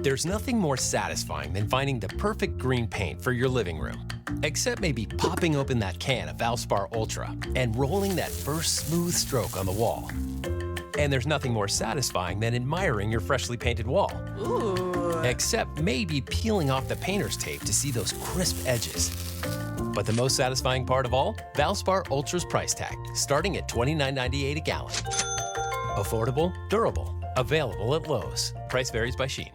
There's nothing more satisfying than finding the perfect green paint for your living room. Except maybe popping open that can of Valspar Ultra and rolling that first smooth stroke on the wall. And there's nothing more satisfying than admiring your freshly painted wall. Ooh. Except maybe peeling off the painter's tape to see those crisp edges. But the most satisfying part of all? Valspar Ultra's price tag, starting at $29.98 a gallon. Affordable, durable, available at Lowe's. Price varies by Sheen.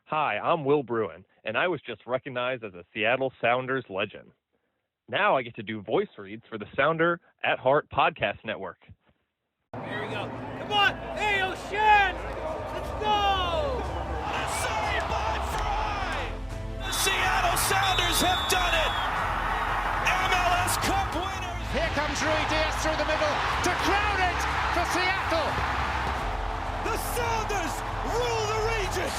Hi, I'm Will Bruin, and I was just recognized as a Seattle Sounders legend. Now I get to do voice reads for the Sounder at Heart podcast network. Here we go. Come on! Hey, O'Shan! Let's go! What a save by Fry! The Seattle Sounders have done it! MLS Cup winners! Here comes Rui Diaz through the middle to crown it for Seattle! The Sounders rule the region!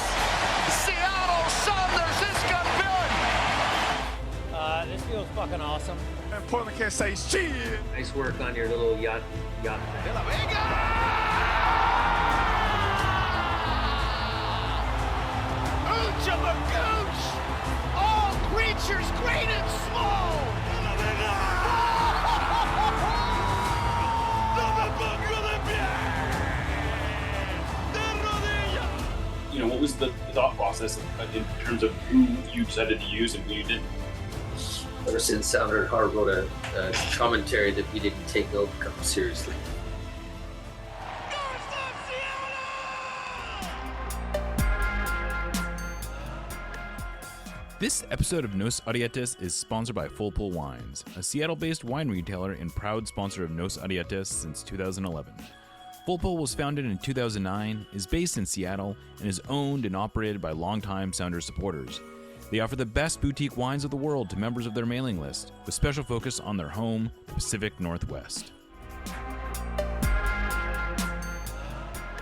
Seattle Sounders is champion! This feels fucking awesome. And Portland can't say shit! Nice work on your little yacht. Villa Vega! Ooch of a gooch! All creatures great and small! Villa Vega! You know, what was the thought process in terms of who you decided to use and who you didn't? Ever since Sounder Hart wrote a commentary that we didn't take Come seriously. This episode of Nos Arietes is sponsored by Full Pull Wines, a Seattle-based wine retailer and proud sponsor of Nos Arietes since 2011. Full Pull was founded in 2009, is based in Seattle, and is owned and operated by longtime Sounders supporters. They offer the best boutique wines of the world to members of their mailing list, with special focus on their home, the Pacific Northwest.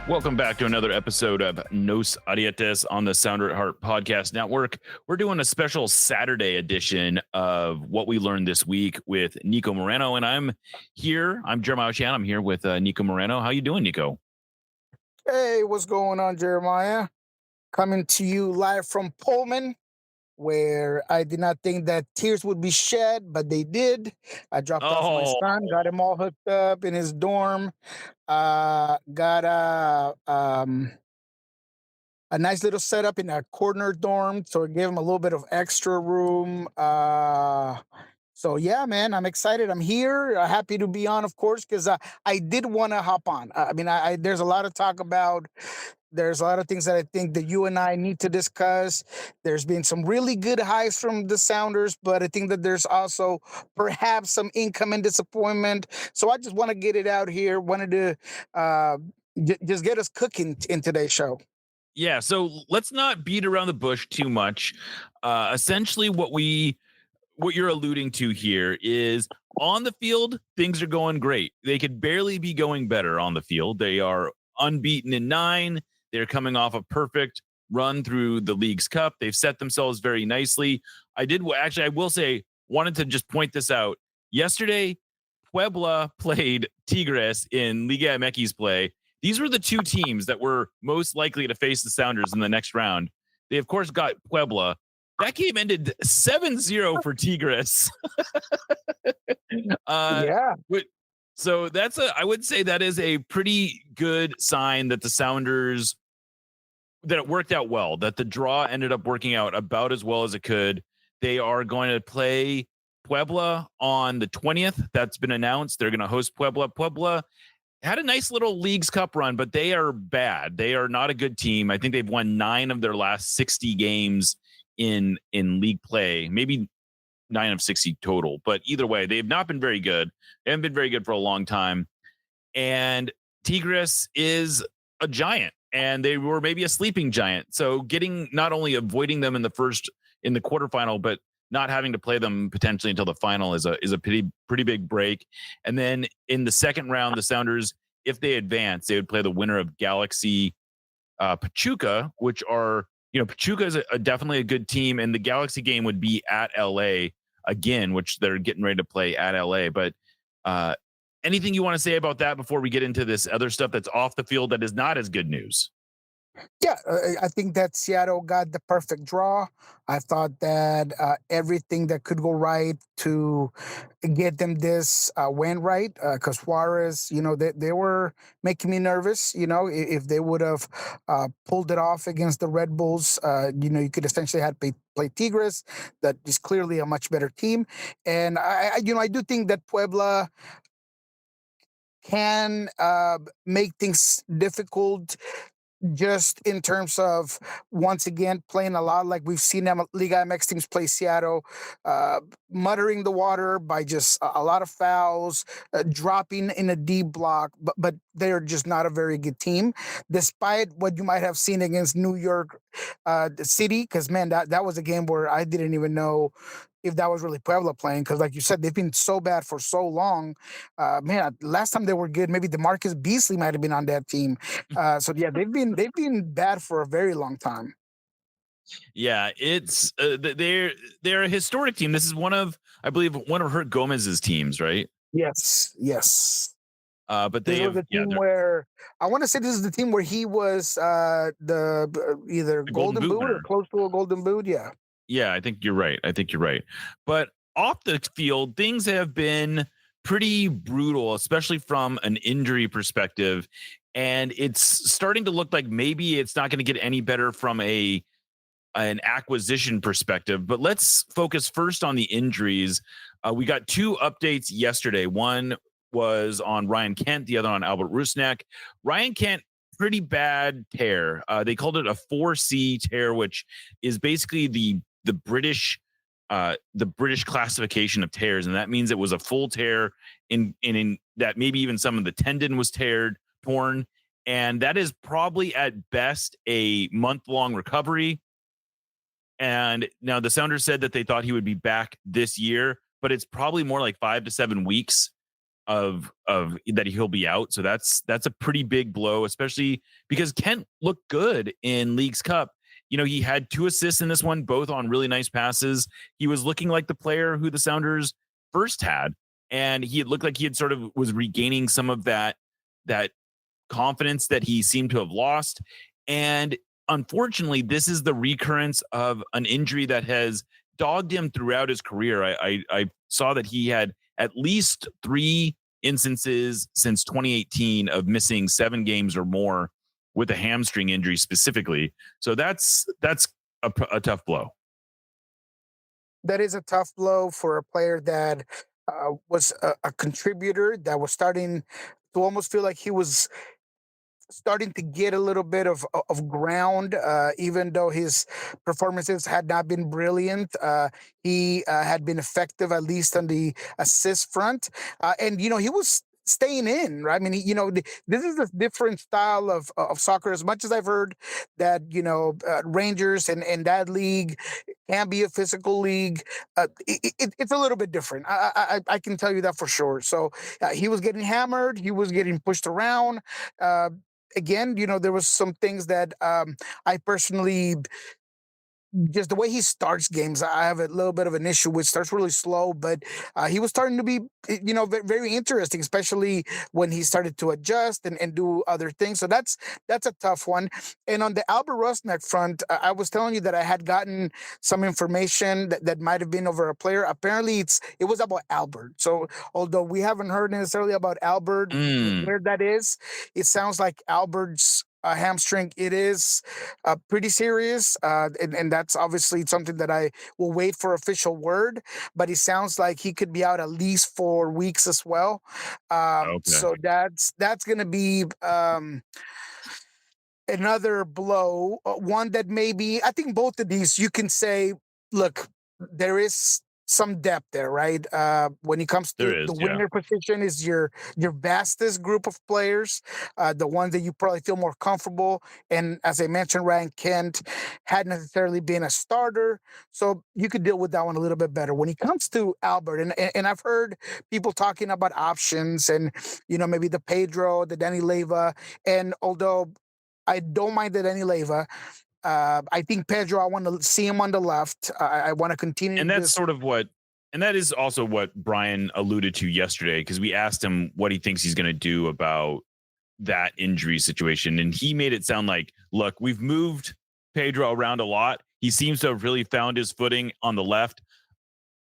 Welcome back to another episode of Nos Arietes on the Sounder at Heart podcast network. We're doing a special Saturday edition of What We Learned This Week with Niko Moreno, and I'm Jeremiah Shan. I'm here with Niko Moreno. How you doing, Niko? Hey, what's going on, Jeremiah? Coming to you live from Pullman, where I did not think that tears would be shed, but they did. I dropped off my son, got him all hooked up in his dorm. Got a nice little setup in a corner dorm, so it gave him a little bit of extra room. So yeah, man, I'm excited. I'm here. Happy to be on, of course, because I did want to hop on. There's a lot of talk about. There's a lot of things that I think that you and I need to discuss. There's been some really good highs from the Sounders, but I think that there's also perhaps some income and disappointment. So I just want to get it out here. Wanted to just get us cooking in today's show. Yeah, so let's not beat around the bush too much. Essentially, what you're alluding to here is on the field, things are going great. They could barely be going better on the field. They are unbeaten in 9. They're coming off a perfect run through the League's Cup. They've set themselves very nicely. I will say, wanted to just point this out. Yesterday, Puebla played Tigres in Liga MX play. These were the two teams that were most likely to face the Sounders in the next round. They, of course, got Puebla. That game ended 7-0 for Tigres. Yeah. So I would say that is a pretty good sign that the Sounders, that it worked out well, that the draw ended up working out about as well as it could. They are going to play Puebla on the 20th. That's been announced. They're going to host Puebla. Puebla had a nice little Leagues Cup run, but they are bad. They are not a good team. I think they've won 9 of their last 60 games in league play, maybe 9 of 60 total. But either way, they have not been very good. They haven't been very good for a long time. And Tigres is a giant, and they were maybe a sleeping giant. So not only avoiding them in the quarterfinal, but not having to play them potentially until the final is a pretty big break. And then in the second round, the Sounders, if they advance, they would play the winner of Galaxy Pachuca, which are, Pachuca is definitely a good team, and the Galaxy game would be at LA again, which they're getting ready to play at LA. But anything you want to say about that before we get into this other stuff that's off the field that is not as good news? Yeah, I think that Seattle got the perfect draw. I thought that everything that could go right to get them this went right, because Juarez, they were making me nervous. If they would have pulled it off against the Red Bulls, you could essentially had play Tigres, that is clearly a much better team. And I do think that Puebla can make things difficult, just in terms of, once again, playing a lot like we've seen them Liga MX teams play Seattle, uh, muttering the water by just a lot of fouls, dropping in a deep block, but they're just not a very good team, despite what you might have seen against New York the City. Because man, that was a game where I didn't even know if that was really Puebla playing, because like you said, they've been so bad for so long. Man, last time they were good, maybe DeMarcus Beasley might have been on that team. So yeah, they've been bad for a very long time. Yeah, it's they're a historic team. This is I believe, one of Hurt Gomez's teams, right? Yes, yes. But This they was have, the team they're where I want to say this is the team where he was the either a Golden Golden Boot Boot or winner. close to a Golden Boot. Yeah. Yeah, I think you're right. But off the field, things have been pretty brutal, especially from an injury perspective. And it's starting to look like maybe it's not going to get any better from an acquisition perspective. But let's focus first on the injuries. We got two updates yesterday. One was on Ryan Kent, the other on Albert Rusnak. Ryan Kent, pretty bad tear. They called it a 4C tear, which is basically the British classification of tears, and that means it was a full tear in that maybe even some of the tendon was torn, and that is probably at best a month-long recovery. And now the Sounders said that they thought he would be back this year, but it's probably more like 5 to 7 weeks of that he'll be out. So that's a pretty big blow, especially because Kent looked good in Leagues Cup. He had 2 assists in this one, both on really nice passes. He was looking like the player who the Sounders first had, and he had looked like he had sort of was regaining some of that confidence that he seemed to have lost. And unfortunately, this is the recurrence of an injury that has dogged him throughout his career. I saw that he had at least 3 instances since 2018 of missing 7 games or more with a hamstring injury specifically. So that's a tough blow. That is a tough blow for a player that was a contributor, that was starting to almost feel like he was starting to get a little bit of ground, even though his performances had not been brilliant. He had been effective, at least on the assist front, and he was staying in, right? I mean, this is a different style of soccer. As much as I've heard that Rangers and that league can be a physical league, it's a little bit different. I can tell you that for sure. So he was getting hammered, he was getting pushed around. Uh, Again, there was some things that I personally, just the way he starts games, I have a little bit of an issue with. Starts really slow, but he was starting to be, very interesting, especially when he started to adjust and do other things. So that's a tough one. And on the Albert Rusnak front, I was telling you that I had gotten some information that might have been over a player. Apparently, it was about Albert. So although we haven't heard necessarily about Albert, where that is, it sounds like Albert's hamstring, it is pretty serious, and that's obviously something that I will wait for official word. But it sounds like he could be out at least 4 weeks as well. Okay. So that's going to be another blow. One that maybe, I think both of these you can say, look, there is some depth there, right? When it comes to the winger position, is your vastest group of players, the ones that you probably feel more comfortable. And as I mentioned, Ryan Kent hadn't necessarily been a starter, so you could deal with that one a little bit better. When it comes to Albert, and I've heard people talking about options, and maybe the Pedro, the Danny Leyva, and although I don't mind the Danny Leyva, I think Pedro, I want to see him on the left. I want to continue. And that's and that is also what Brian alluded to yesterday, because we asked him what he thinks he's going to do about that injury situation. And he made it sound like, look, we've moved Pedro around a lot. He seems to have really found his footing on the left.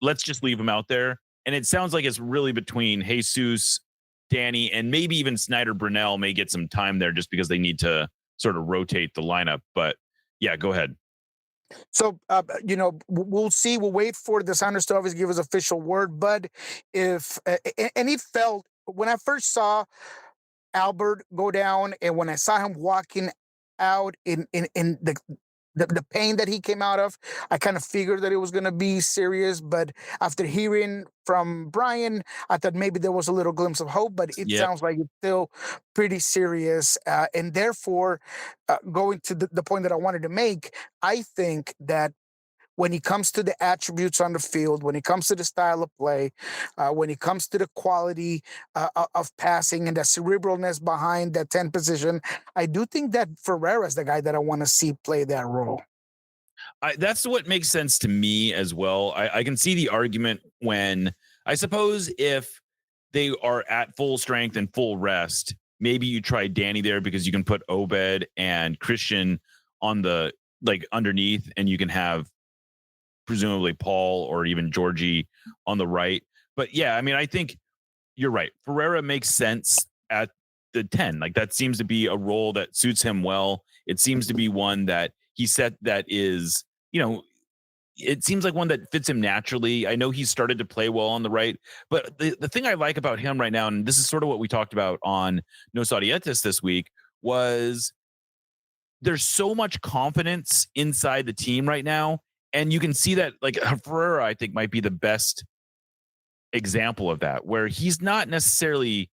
Let's just leave him out there. And it sounds like it's really between Jesus, Danny, and maybe even Snyder Brunell may get some time there just because they need to sort of rotate the lineup. But yeah, go ahead. So, we'll see. We'll wait for the Sounders to obviously give us official word. But if, and it felt, when I first saw Albert go down, and when I saw him walking out in the pain that he came out of, I kind of figured that it was going to be serious. But after hearing from Brian, I thought maybe there was a little glimpse of hope, but it sounds like it's still pretty serious. And therefore, going to the point that I wanted to make, I think that when it comes to the attributes on the field, when it comes to the style of play, when it comes to the quality of passing and the cerebralness behind that 10 position, I do think that Ferreira is the guy that I want to see play that role. That's what makes sense to me as well. I can see the argument when, I suppose, if they are at full strength and full rest, maybe you try Danny there because you can put Obed and Christian on the, like, underneath, and you can have presumably Paul or even Georgie on the right. But yeah, I mean, I think you're right. Ferreira makes sense at the 10. Like, that seems to be a role that suits him well. It seems to be one that he said that is, it seems like one that fits him naturally. I know he started to play well on the right, but the thing I like about him right now, and this is sort of what we talked about on Nos Audietes this week, was there's so much confidence inside the team right now. And you can see that, like, Ferreira, I think, might be the best example of that, where he's not necessarily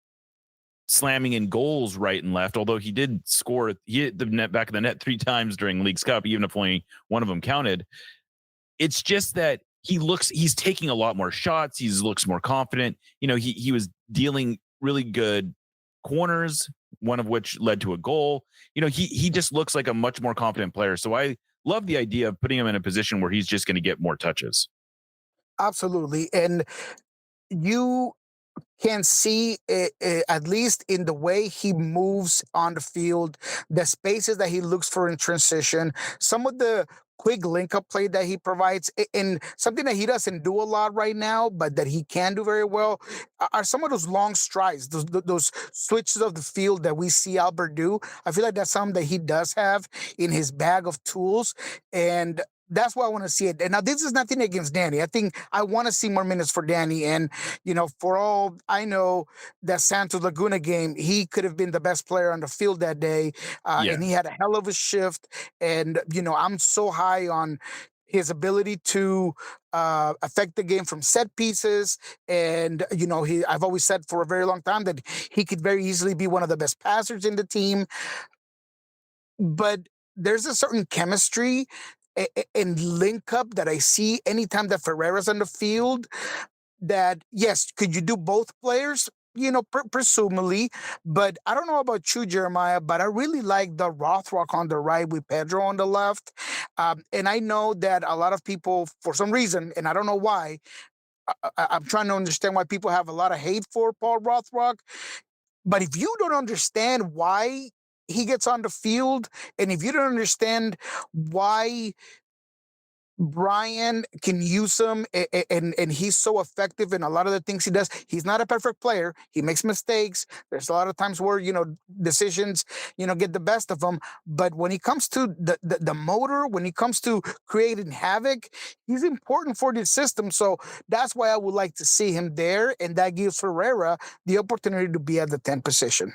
slamming in goals right and left, although he did score. He hit the net, back of the net 3 times during League's Cup, even if only one of them counted. It's just that he's taking a lot more shots. He looks more confident. He was dealing really good corners, one of which led to a goal. He just looks like a much more confident player. So I love the idea of putting him in a position where he's just going to get more touches. Absolutely. And you can see it, at least in the way he moves on the field, the spaces that he looks for in transition, some of the quick link-up play that he provides, and something that he doesn't do a lot right now, but that he can do very well, are some of those long strides, those switches of the field that we see Albert do. I feel like that's something that he does have in his bag of tools, and that's why I want to see it. And now, this is nothing against Danny. I think I want to see more minutes for Danny. And, for all I know, that Santos Laguna game, he could have been the best player on the field that day. And he had a hell of a shift. And, I'm so high on his ability to affect the game from set pieces. And, I've always said for a very long time that he could very easily be one of the best passers in the team. But there's a certain chemistry and link up that I see anytime that Ferreira's on the field, that, yes, could you do both players? Presumably, but I don't know about you, Jeremiah, but I really like the Rothrock on the right with Pedro on the left. And I know that a lot of people, for some reason, and I don't know why, I'm trying to understand why people have a lot of hate for Paul Rothrock. But if you don't understand why he gets on the field, and if you don't understand why Brian can use him, and he's so effective in a lot of the things he does. He's not a perfect player. He makes mistakes. There's a lot of times where, decisions, get the best of him. But when it comes to the motor, when it comes to creating havoc, he's important for the system. So that's why I would like to see him there. And that gives Ferreira the opportunity to be at the 10 position.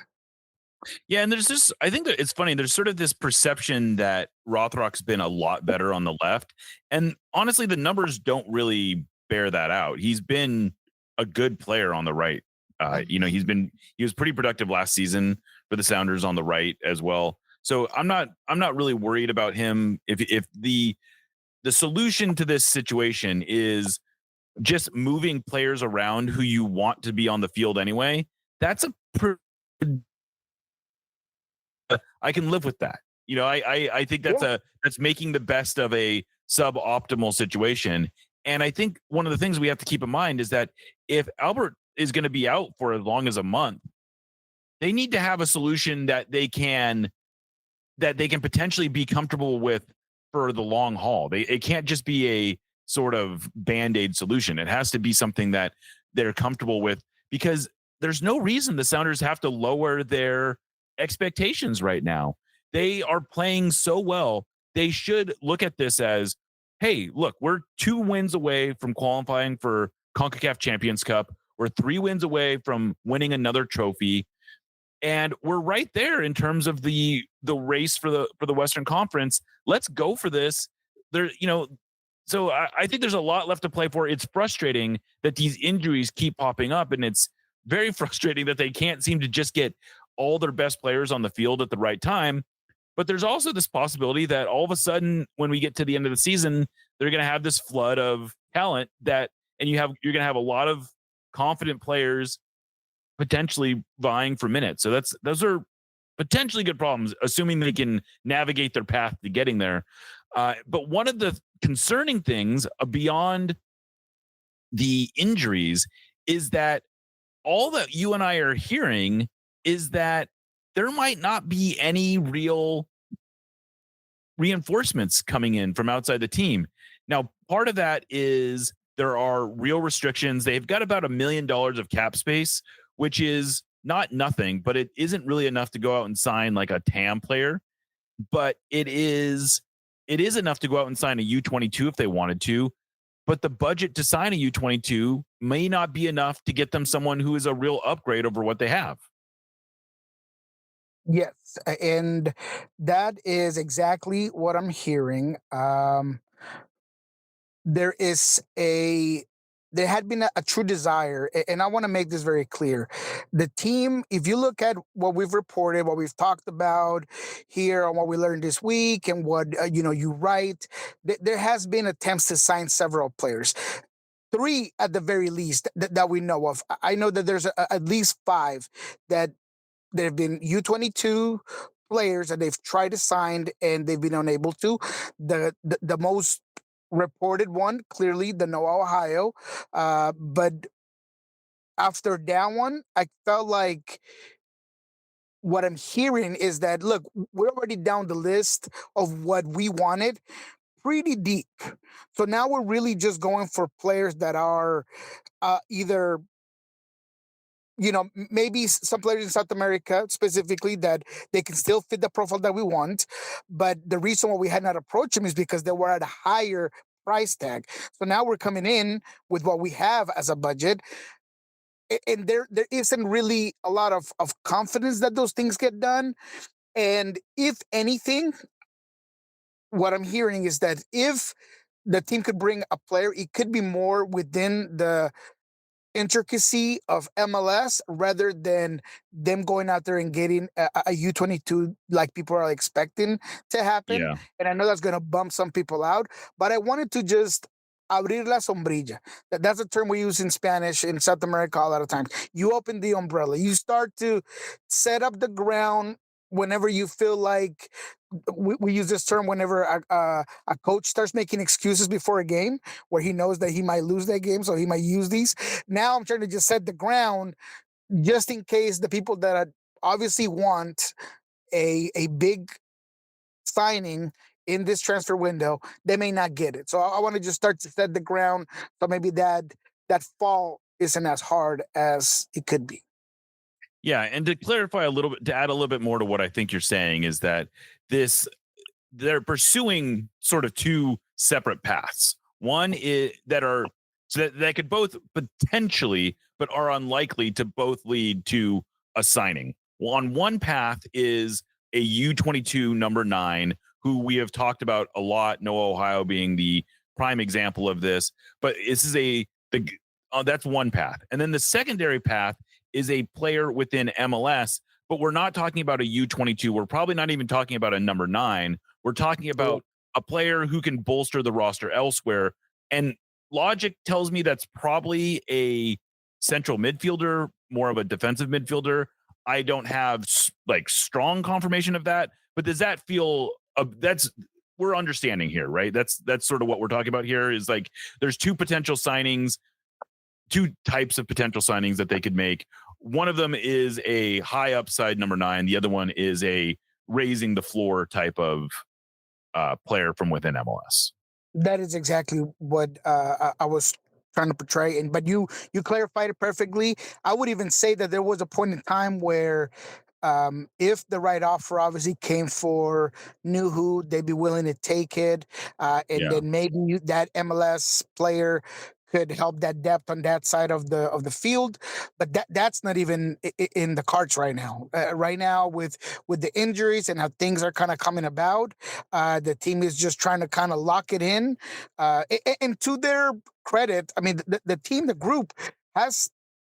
Yeah, and I think that it's funny. There's sort of this perception that Rothrock's been a lot better on the left. And honestly, the numbers don't really bear that out. He's been a good player on the right. He was pretty productive last season for the Sounders on the right as well. So I'm not really worried about him. If the solution to this situation is just moving players around who you want to be on the field anyway, that's a I can live with that. I think that's making the best of a suboptimal situation. And I think one of the things we have to keep in mind is that if Albert is going to be out for as long as a month, they need to have a solution that they can potentially be comfortable with for the long haul. It can't just be a sort of Band-Aid solution. It has to be something that they're comfortable with, because there's no reason the Sounders have to lower their expectations right now. They are playing so well. They should look at this as, hey, look, we're 2 wins away from qualifying for CONCACAF Champions Cup. We're 3 wins away from winning another trophy. And we're right there in terms of the race for the Western Conference. Let's go for this. So I think there's a lot left to play for. It's frustrating that these injuries keep popping up, and it's very frustrating that they can't seem to just get all their best players on the field at the right time. But there's also this possibility that all of a sudden, when we get to the end of the season, they're going to have this flood of talent and you're going to have a lot of confident players potentially vying for minutes. So those are potentially good problems, assuming they can navigate their path to getting there. But one of the concerning things beyond the injuries is that all that you and I are hearing is that there might not be any real reinforcements coming in from outside the team. Now, part of that is there are real restrictions. They've got about $1 million of cap space, which is not nothing, but it isn't really enough to go out and sign like a TAM player. But it is enough to go out and sign a U22 if they wanted to. But the budget to sign a U22 may not be enough to get them someone who is a real upgrade over what they have. Yes, and that is exactly what I'm hearing. There had been a true desire, and I want to make this very clear. The team, if you look at what we've reported, what we've talked about here, and what we learned this week, and what you write, there has been attempts to sign several players. 3 at the very least that we know of. I know that there's at least 5 that there have been U22 players that they've tried to sign and they've been unable to. The most reported one, clearly, the Noah, Ohio. But after that one, I felt like what I'm hearing is that, look, we're already down the list of what we wanted pretty deep. So now we're really just going for players that are either maybe some players in South America specifically that they can still fit the profile that we want. But the reason why we had not approached them is because they were at a higher price tag. So now we're coming in with what we have as a budget. And there isn't really a lot of confidence that those things get done. And if anything, what I'm hearing is that if the team could bring a player, it could be more within the intricacy of MLS rather than them going out there and getting a U22 like people are expecting to happen. Yeah. And I know that's going to bump some people out, but I wanted to just abrir la sombrilla. That's a term we use in Spanish in South America a lot of times. You open the umbrella. You start to set up the ground whenever you feel like we use this term whenever a coach starts making excuses before a game where he knows that he might lose that game, so he might use these. Now I'm trying to just set the ground just in case the people that obviously want a big signing in this transfer window, they may not get it. So I want to just start to set the ground so maybe that fall isn't as hard as it could be. Yeah, and to clarify a little bit, to add a little bit more to what I think you're saying is that they're pursuing sort of 2 separate paths. One is that could both potentially, but are unlikely to both lead to a signing. Well, on one path is a U22 number 9, who we have talked about a lot, Noah, Ohio being the prime example of this. But this is that's one path. And then the secondary path is a player within MLS, but we're not talking about a U22. We're probably not even talking about a number 9. We're talking about a player who can bolster the roster elsewhere. And logic tells me that's probably a central midfielder, more of a defensive midfielder. I don't have like strong confirmation of that, but does that feel we're understanding here, right? That's sort of what we're talking about here is like there's 2 potential signings, 2 types of potential signings that they could make. one of them is a high upside number 9. The other one is a raising the floor type of player from within MLS. That is exactly what I was trying to portray, and but you clarified it perfectly. I would even say that there was a point in time where, if the right offer obviously came for Nuhu, they'd be willing to take it, and Yeah. then maybe that MLS player could help that depth on that side of the field. But that's not even in the cards right now. Right now, with the injuries and how things are kind of coming about, the team is just trying to kind of lock it in. And to their credit, I mean, the team, the group has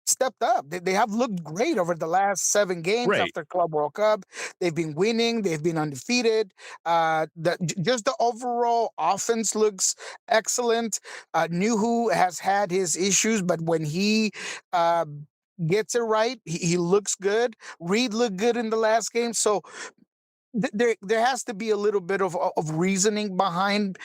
stepped up. They have looked great over the last 7 games Right. after Club World Cup. They've been winning. They've been undefeated. Just the overall offense looks excellent. Nuhu has had his issues, but when he uh, gets it right, he looks good. Reed looked good in the last game. So there has to be a little bit of reasoning behind.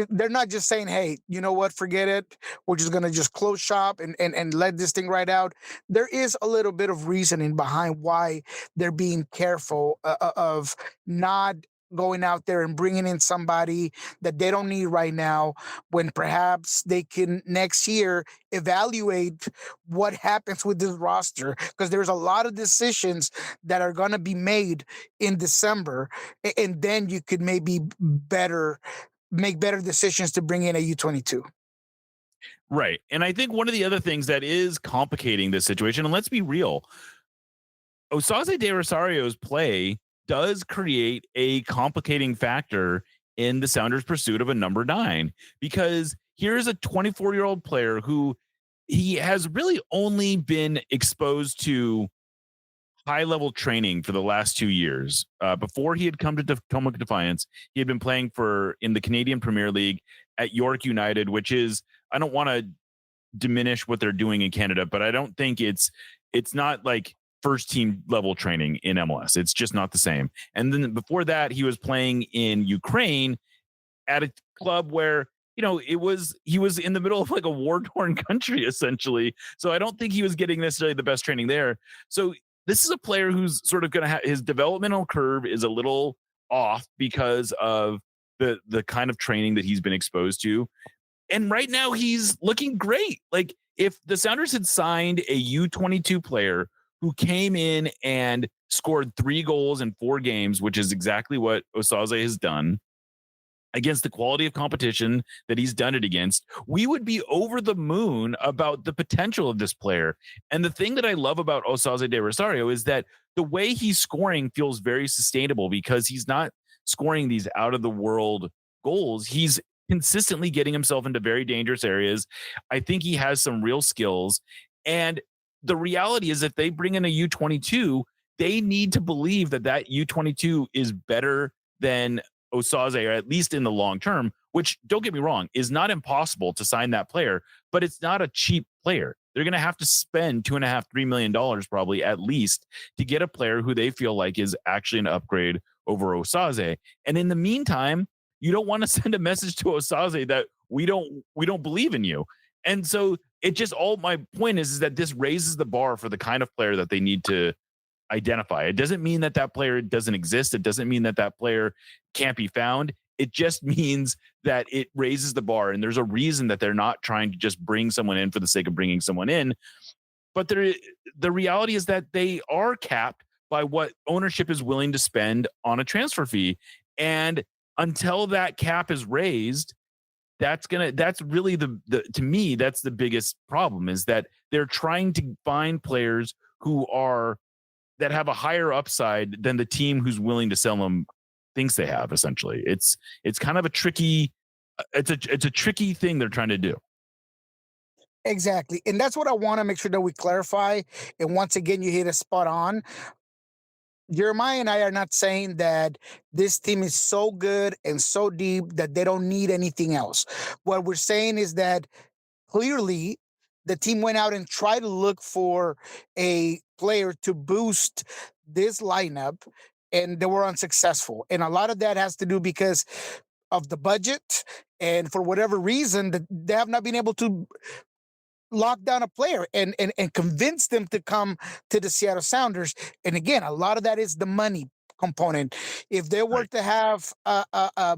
They're not just saying, hey, you know what, forget it, we're just going to just close shop and let this thing right out. There is a little bit of reasoning behind why they're being careful of not going out there and bringing in somebody that they don't need right now, when perhaps they can next year evaluate what happens with this roster, because there's a lot of decisions that are going to be made in December, and then you could maybe make better decisions to bring in a U22. Right. And I think one of the other things that is complicating this situation, and let's be real, Osaze de Rosario's play does create a complicating factor in the Sounders' pursuit of a number 9, because here's a 24-year-old player who he has really only been exposed to high-level training for the last 2 years. Before he had come to Potomac Defiance, he had been playing in the Canadian Premier League at York United, which is, I don't want to diminish what they're doing in Canada, but I don't think it's not like first team level training in MLS. It's just not the same. And then before that, he was playing in Ukraine at a club where, he was in the middle of like a war-torn country essentially. So I don't think he was getting necessarily the best training there. So this is a player who's sort of going to have his developmental curve is a little off because of the kind of training that he's been exposed to. And right now he's looking great. Like, if the Sounders had signed a U22 player who came in and scored 3 goals in 4 games, which is exactly what Osaze has done against the quality of competition that he's done it against, we would be over the moon about the potential of this player. And the thing that I love about Osaze de Rosario is that the way he's scoring feels very sustainable, because he's not scoring these out of the world goals. He's consistently getting himself into very dangerous areas. I think he has some real skills. And the reality is, if they bring in a U22, they need to believe that U22 is better than Osaze, or at least in the long term, which, don't get me wrong, is not impossible to sign that player, but it's not a cheap player. They're going to have to spend $2.5-3 million probably at least to get a player who they feel like is actually an upgrade over Osaze. And in the meantime, you don't want to send a message to Osaze that we don't believe in you. And so it just, all my point is that this raises the bar for the kind of player that they need to identify. It doesn't mean that player doesn't exist. It doesn't mean that player can't be found. It just means that it raises the bar, and there's a reason that they're not trying to just bring someone in for the sake of bringing someone in. But the reality is that they are capped by what ownership is willing to spend on a transfer fee. And until that cap is raised, that's really to me, that's the biggest problem, is that they're trying to find players that have a higher upside than the team who's willing to sell them thinks they have. Essentially, it's kind of a tricky, it's a tricky thing they're trying to do. Exactly. And that's what I want to make sure that we clarify. And once again, you hit a spot on. Jeremiah and I are not saying that this team is so good and so deep that they don't need anything else. What we're saying is that clearly the team went out and tried to look for a player to boost this lineup, and they were unsuccessful. And a lot of that has to do because of the budget, and for whatever reason, that they have not been able to lock down a player and convince them to come to the Seattle Sounders. And again, a lot of that is the money component. If they were to have a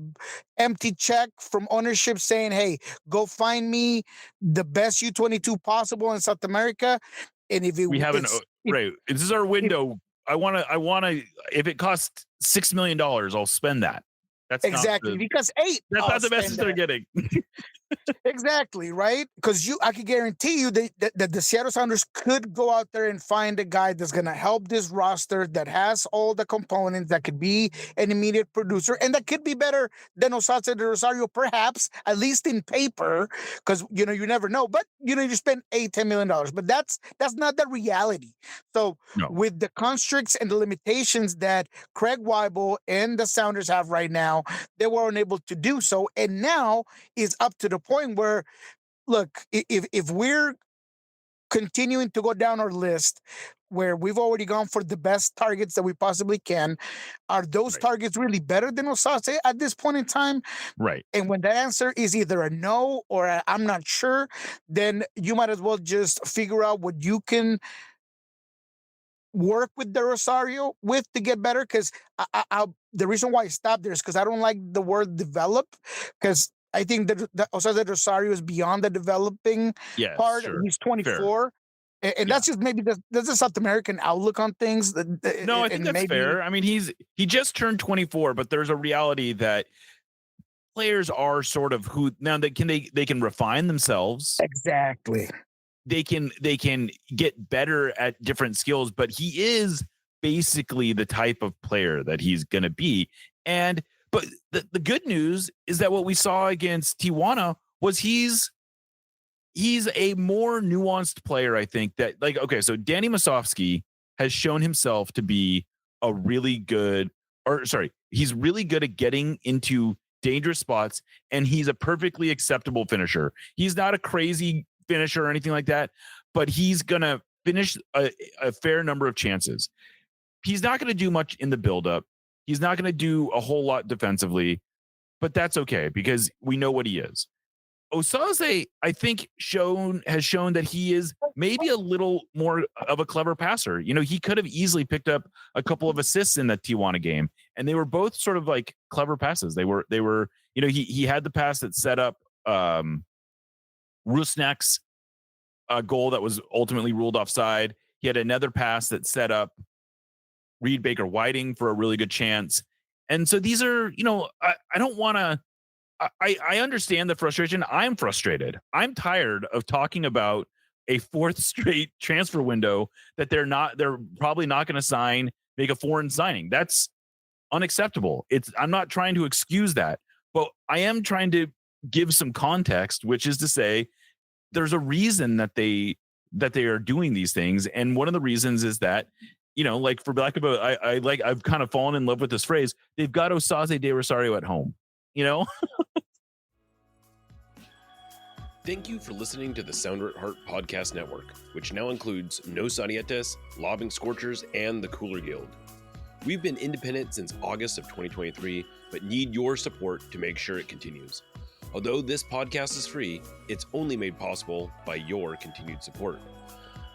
empty check from ownership saying, "Hey, go find me the best U22 possible in South America," and if we haven't right, this is our window. I want to. If it costs $6 million, I'll spend that. That's exactly because $8. That's not the message they're getting. Exactly, right? Because I could guarantee you that the Seattle Sounders could go out there and find a guy that's going to help this roster, that has all the components, that could be an immediate producer, and that could be better than Osasa de Rosario, perhaps, at least in paper, because, you never know. But, you spend $8-10 million. But that's not the reality. So with the constricts and the limitations that Craig Weibel and the Sounders have right now, they were unable to do so. And now is up to the point where, look, if we're continuing to go down our list where we've already gone for the best targets that we possibly can, are those targets really better than Osase at this point in time? Right. And when the answer is either a no or a I'm not sure, then you might as well just figure out what you can work with the Rosario with to get better. Because the reason why I stopped there is because I don't like the word develop, because I think that Osasa de Rosario is beyond the developing part. Sure. He's 24. Fair. And that's just maybe that's a South American outlook on things. No, I think that's fair. I mean, he just turned 24, but there's a reality that players are sort of who now they can refine themselves. Exactly. They can get better at different skills, but he is basically the type of player that he's going to be. But the good news is that what we saw against Tijuana was he's a more nuanced player. I think that so Danny Musovski has shown himself to be he's really good at getting into dangerous spots, and he's a perfectly acceptable finisher. He's not a crazy finisher or anything like that, but he's going to finish a fair number of chances. He's not going to do much in the buildup. He's not going to do a whole lot defensively, but that's okay because we know what he is. Osase, I think, has shown that he is maybe a little more of a clever passer. He could have easily picked up a couple of assists in the Tijuana game, and they were both sort of like clever passes. They were. He had the pass that set up Rusnak's goal that was ultimately ruled offside. He had another pass that set up Reed Baker Whiting for a really good chance. And so these are, I don't want to, I understand the frustration. I'm frustrated. I'm tired of talking about a fourth straight transfer window that they're probably not going to make a foreign signing. That's unacceptable. I'm not trying to excuse that, but I am trying to give some context, which is to say there's a reason that they are doing these things. And one of the reasons is that, for lack of I've kind of fallen in love with this phrase. They've got Osase de Rosario at home, Thank you for listening to the Sounder at Heart Podcast Network, which now includes No Sadietes, Lobbing Scorchers, and the Cooler Guild. We've been independent since August of 2023, but need your support to make sure it continues. Although this podcast is free, it's only made possible by your continued support.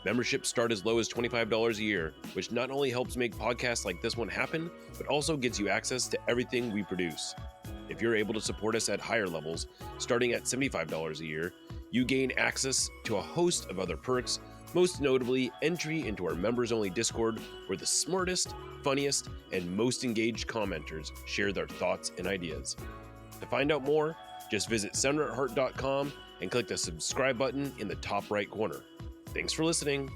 Memberships start as low as $25 a year, which not only helps make podcasts like this one happen, but also gets you access to everything we produce. If you're able to support us at higher levels, starting at $75 a year, you gain access to a host of other perks, most notably entry into our members-only Discord, where the smartest, funniest, and most engaged commenters share their thoughts and ideas. To find out more, just visit sounderatheart.com and click the subscribe button in the top right corner. Thanks for listening.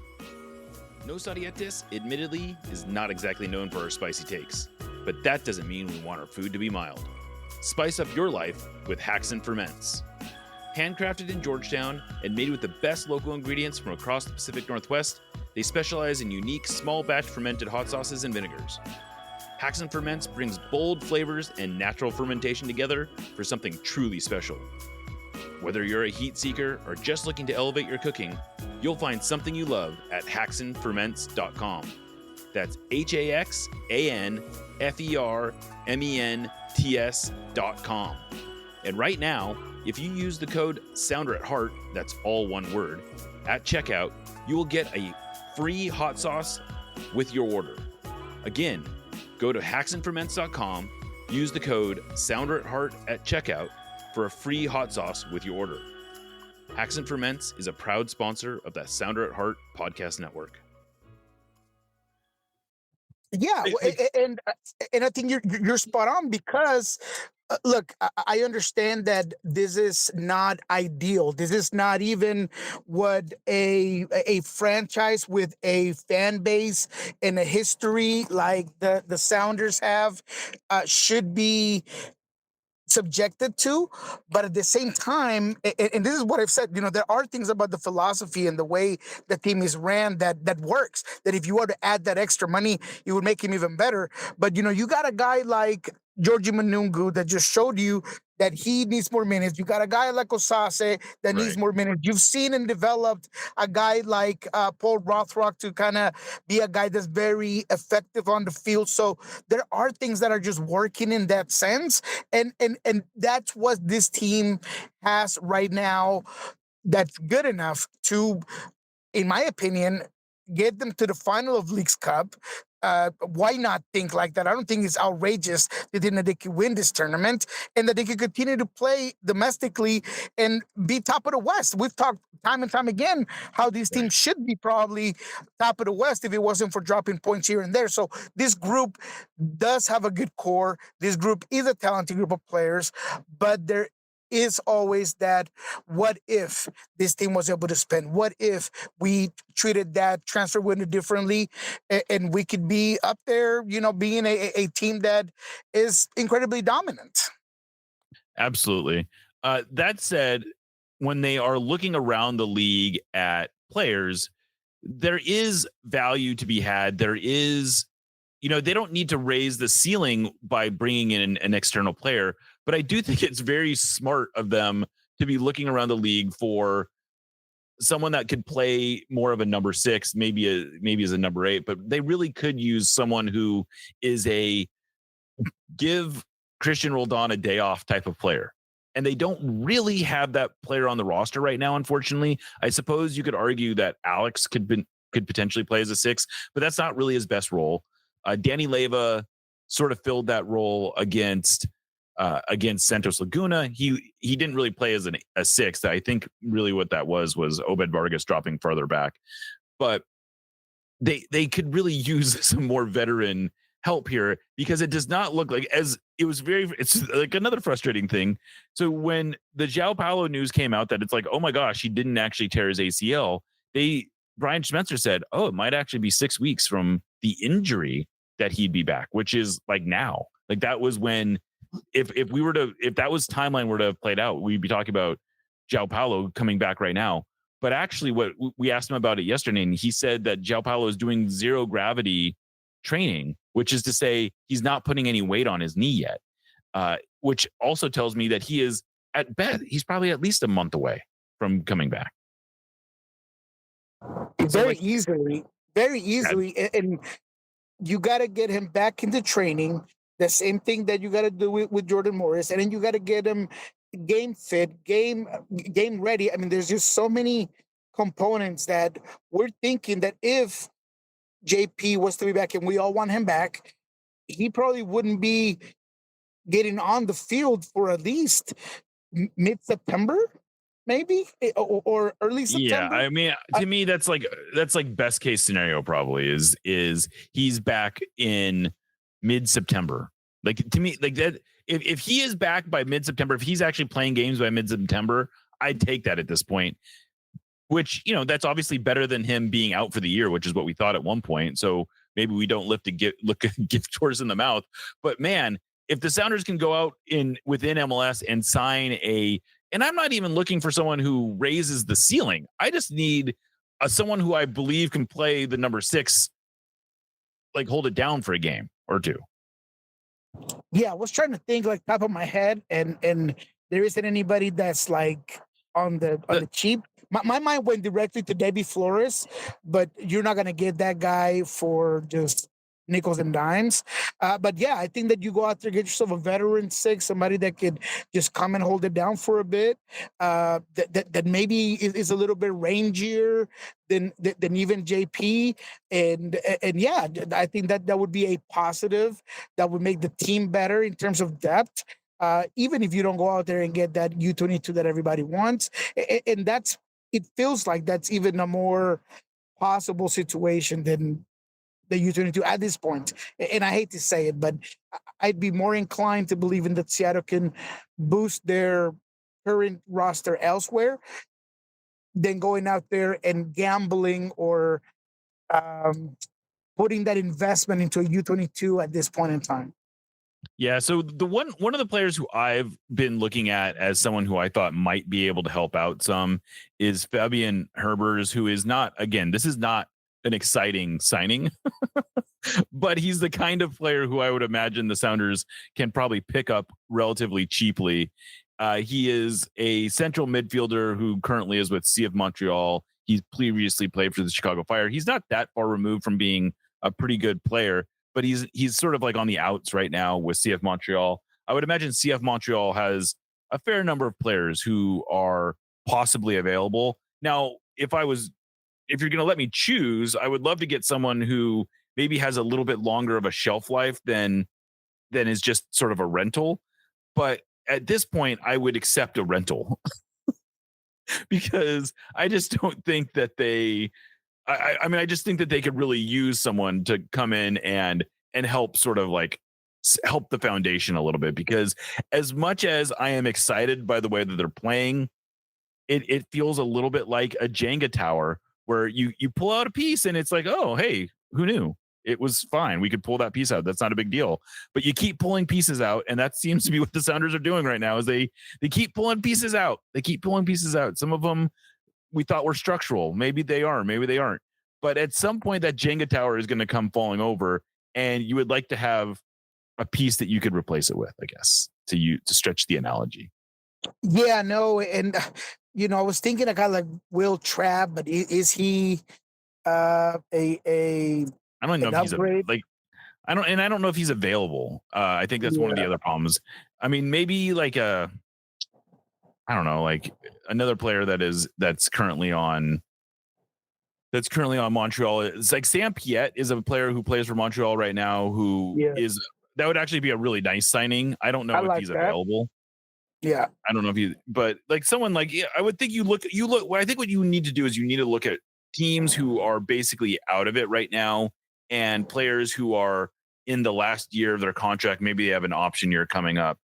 No Sadietes, admittedly, is not exactly known for our spicy takes, but that doesn't mean we want our food to be mild. Spice up your life with Hacks and Ferments. Handcrafted in Georgetown and made with the best local ingredients from across the Pacific Northwest, they specialize in unique small batch fermented hot sauces and vinegars. Hacks and Ferments brings bold flavors and natural fermentation together for something truly special. Whether you're a heat seeker or just looking to elevate your cooking, you'll find something you love at hacksandferments.com. That's HAXANFERMENTS.com. And right now, if you use the code Sounder at Heart, that's all one word, at checkout, you will get a free hot sauce with your order. Again, go to hacksandferments.com, use the code Sounder at Heart at checkout for a free hot sauce with your order. Hacks and Ferments is a proud sponsor of the Sounder at Heart podcast network. Yeah, and I think you're spot on because look, I understand that this is not ideal. This is not even what a franchise with a fan base and a history like the Sounders have should be subjected to. But at the same time, and this is what I've said, there are things about the philosophy and the way the team is ran that works, that if you were to add that extra money, it would make him even better. But you got a guy like Georgie Manungu that just showed you that he needs more minutes. You got a guy like Osase that needs more minutes. You've seen and developed a guy like Paul Rothrock to kind of be a guy that's very effective on the field. So there are things that are just working in that sense. And that's what this team has right now that's good enough to, in my opinion, get them to the final of Leagues Cup. Why not think like that? I don't think it's outrageous that they could win this tournament and that they could continue to play domestically and be top of the West. We've talked time and time again how these teams should be probably top of the West if it wasn't for dropping points here and there. So this group does have a good core. This group is a talented group of players, but there is always that what if this team was able to spend? What if we treated that transfer window differently and we could be up there, being a team that is incredibly dominant? Absolutely. That said, when they are looking around the league at players, there is value to be had. There is, they don't need to raise the ceiling by bringing in an external player, but I do think it's very smart of them to be looking around the league for someone that could play more of a number 6, maybe as a number 8, but they really could use someone who is a give Christian Roldan a day off type of player. And they don't really have that player on the roster right now, unfortunately. I suppose you could argue that Alex could potentially play as a 6, but that's not really his best role. Danny Leyva sort of filled that role against Santos Laguna. He didn't really play as a 6. I think really what that was Obed Vargas dropping farther back. But they could really use some more veteran help here because it does not look like it's like another frustrating thing. So when the João Paulo news came out that it's like, oh my gosh, he didn't actually tear his ACL, Brian Schmetzer said, oh, it might actually be 6 weeks from the injury that he'd be back, which is like now. Like that was when if that was timeline were to have played out, we'd be talking about João Paulo coming back right now. But actually what we asked him about it yesterday, and he said that João Paulo is doing zero gravity training, which is to say he's not putting any weight on his knee yet, which also tells me that he is at best, he's probably at least a month away from coming back. Very easily. And you got to get him back into training. The same thing that you got to do with Jordan Morris. And then you got to get him game fit, game ready. I mean, there's just so many components that we're thinking that if JP was to be back and we all want him back, he probably wouldn't be getting on the field for at least mid-September, maybe, or early September. Yeah, I mean, to me, that's like best case scenario probably is he's back in mid-September. Like to me, like that, if he is back by mid-September, if he's actually playing games by mid-September, I'd take that at this point. Which, that's obviously better than him being out for the year, which is what we thought at one point. So maybe we don't look a gift horse in the mouth. But man, if the Sounders can go out within MLS and sign and I'm not even looking for someone who raises the ceiling. I just need someone who I believe can play the number 6, like hold it down for a game or two. Yeah, I was trying to think like top of my head, and there isn't anybody that's like on the cheap. My mind went directly to Debbie Flores, but you're not gonna get that guy for just nickels and dimes. But yeah, I think that you go out there, get yourself a veteran six, somebody that could just come and hold it down for a bit. That maybe is a little bit rangier than even JP. And yeah, I think that would be a positive that would make the team better in terms of depth. Even if you don't go out there and get that U22 that everybody wants, and that's it feels like that's even a more possible situation than the U22 at this point. And I hate to say it, but I'd be more inclined to believe in that Seattle can boost their current roster elsewhere than going out there and gambling or putting that investment into a U22 at this point in time. Yeah, so the one of the players who I've been looking at as someone who I thought might be able to help out some is Fabian Herbers, who is not, again, this is not an exciting signing, but he's the kind of player who I would imagine the Sounders can probably pick up relatively cheaply. He is a central midfielder who currently is with CF Montreal. He's previously played for the Chicago Fire. He's not that far removed from being a pretty good player, but he's sort of like on the outs right now with CF Montreal. I would imagine CF Montreal has a fair number of players who are possibly available. Now, if you're going to let me choose, I would love to get someone who maybe has a little bit longer of a shelf life than is just sort of a rental. But at this point, I would accept a rental because I just don't think that I mean, I just think that they could really use someone to come in and help sort of like help the foundation a little bit, because as much as I am excited by the way that they're playing, it feels a little bit like a Jenga tower where you pull out a piece and it's like, oh, hey, who knew? It was fine. We could pull that piece out. That's not a big deal. But you keep pulling pieces out, and that seems to be what the Sounders are doing right now. Is they keep pulling pieces out. They keep pulling pieces out. Some of them we thought were structural. Maybe they are. Maybe they aren't. But at some point, that Jenga tower is going to come falling over, and you would like to have a piece that you could replace it with, I guess, to stretch the analogy. Yeah, no, and I was thinking a guy like Will Trapp, but is he a I don't know if upgrade? I don't know if he's available. I think that's one of the other problems. I mean, maybe like I don't know, like another player that's currently on Montreal. It's like Sam Piette is a player who plays for Montreal right now, that would actually be a really nice signing. I don't know if he's available. Yeah. I don't know if but like someone like, I would think you look, I think what you need to do is you need to look at teams who are basically out of it right now and players who are in the last year of their contract. Maybe they have an option year coming up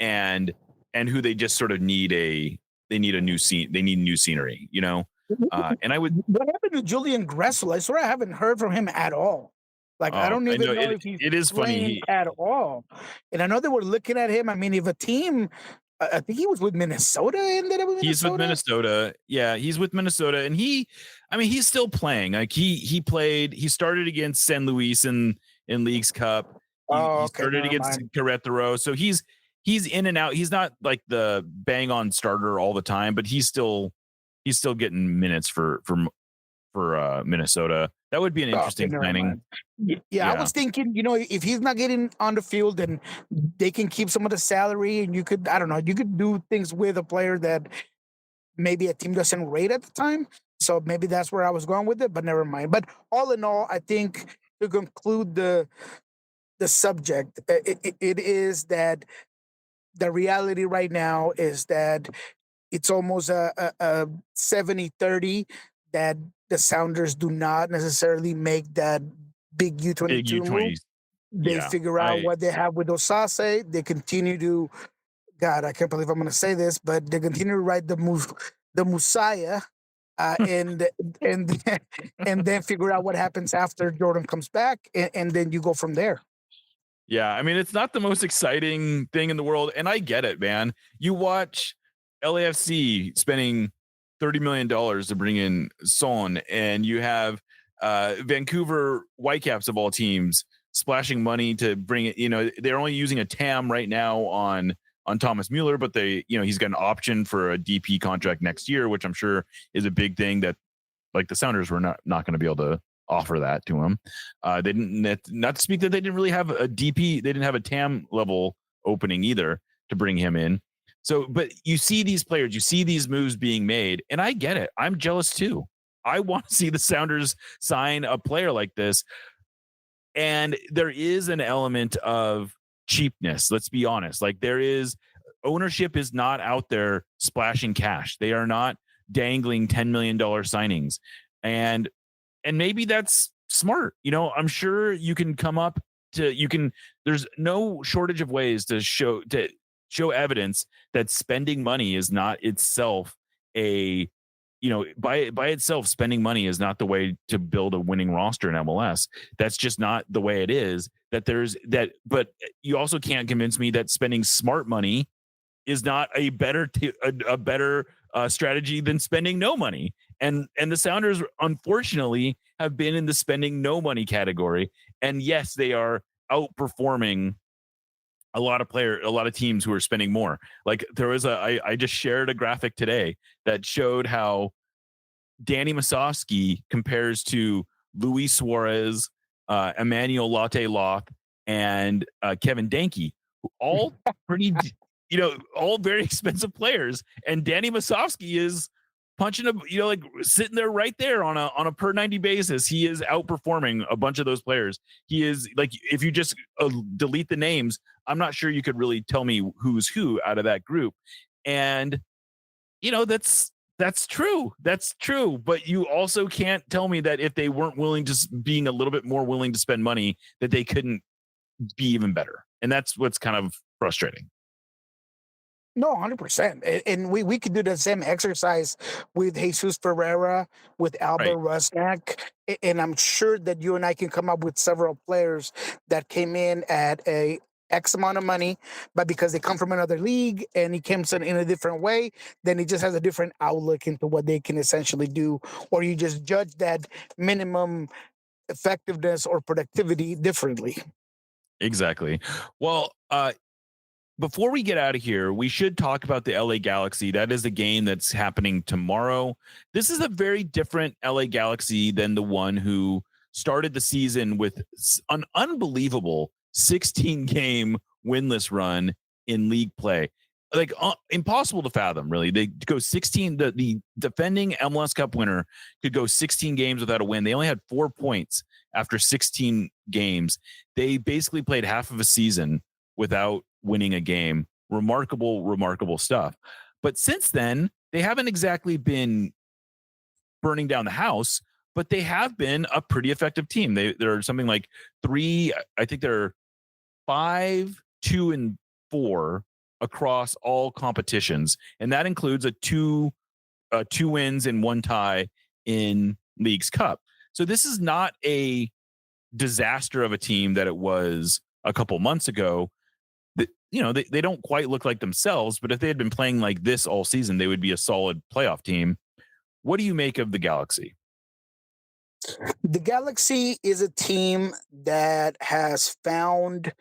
and who they just sort of need a new scene. They need new scenery, and what happened to Julian Gressel? I swear I haven't heard from him at all. Like, I don't even know if he's it is funny at all. And I know they were looking at him. I mean, if a team, I think he was with Minnesota. He's with Minnesota. Yeah, he's with Minnesota, and he's still playing. Like he started against San Luis in Leagues Cup. He started against Querétaro, so he's in and out. He's not like the bang on starter all the time, but he's still getting minutes for Minnesota. That would be an interesting signing. Yeah, I was thinking, if he's not getting on the field, then they can keep some of the salary, and you could do things with a player that maybe a team doesn't rate at the time. So maybe that's where I was going with it, but never mind. But all in all, I think to conclude the subject, it is that the reality right now is that it's almost a 70-30 that the Sounders do not necessarily make that big U22 move. They figure out what they have with Osase. They continue to, God, I can't believe I'm going to say this, but they continue to ride the Messiah, and then figure out what happens after Jordan comes back, and then you go from there. Yeah, I mean, it's not the most exciting thing in the world, and I get it, man. You watch LAFC spending $30 million to bring in Son, and you have Vancouver Whitecaps of all teams splashing money to bring it. They're only using a TAM right now on Thomas Mueller, but he's got an option for a DP contract next year, which I'm sure is a big thing that like the Sounders were not going to be able to offer that to him. They didn't, not to speak that they didn't really have a DP, they didn't have a TAM level opening either to bring him in. So, but you see these players, you see these moves being made, and I get it. I'm jealous too. I want to see the Sounders sign a player like this. And there is an element of cheapness. Let's be honest. Like, there is, ownership is not out there splashing cash. They are not dangling $10 million signings. And maybe that's smart. You know, I'm sure you can come up to, there's no shortage of ways to show evidence that spending money is not itself a, you know, by itself, spending money is not the way to build a winning roster in MLS. That's just not the way it is. But you also can't convince me that spending smart money is not a better strategy than spending no money. And the Sounders, unfortunately, have been in the spending no money category. And yes, they are outperforming a lot of teams who are spending more. Like, there was I just shared a graphic today that showed how Danny Musovski compares to Luis Suarez, Emmanuel Latte Loth, and Kevin Danke, all pretty, all very expensive players. And Danny Musovski is punching like sitting there right there on a per 90 basis. He is outperforming a bunch of those players. He is, like, if you just delete the names, I'm not sure you could really tell me who's who out of that group. And that's true. That's true. But you also can't tell me that if they weren't willing to, being a little bit more willing to spend money, that they couldn't be even better. And that's what's kind of frustrating. No, 100%. And we could do the same exercise with Jesus Ferreira, with Albert Rusnak. And I'm sure that you and I can come up with several players that came in at a X amount of money, but because they come from another league and he comes in a different way, then he just has a different outlook into what they can essentially do. Or you just judge that minimum effectiveness or productivity differently. Exactly. Well, before we get out of here, we should talk about the LA Galaxy. That is a game that's happening tomorrow. This is a very different LA Galaxy than the one who started the season with an unbelievable 16-game winless run in league play. Like, impossible to fathom, really. They go 16. The defending MLS Cup winner could go 16 games without a win. They only had 4 points after 16 games. They basically played half of a season without winning a game. Remarkable stuff. But since then, they haven't exactly been burning down the house, but they have been a pretty effective team. They're something like 3, I think they're 5, 2, and 4 across all competitions, and that includes a two wins and 1 tie in Leagues Cup. So this is not a disaster of a team that it was a couple months ago. They don't quite look like themselves, but if they had been playing like this all season, they would be a solid playoff team. What do you make of the Galaxy? The Galaxy is a team that has found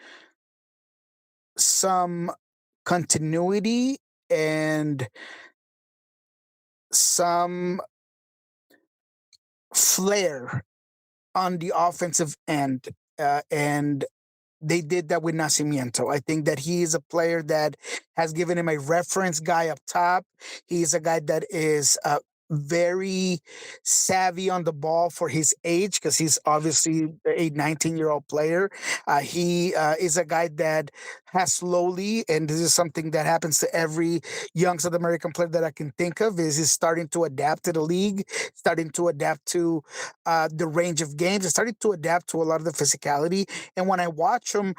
some continuity and some flair on the offensive end. And they did that with Nacimiento. I think that he is a player that has given him a reference guy up top. He's a guy that is very savvy on the ball for his age, because he's obviously a 19-year-old player. He is a guy that has slowly, and this is something that happens to every young South American player that I can think of, is starting to adapt to the league, starting to adapt to the range of games, and starting to adapt to a lot of the physicality. And when I watch him,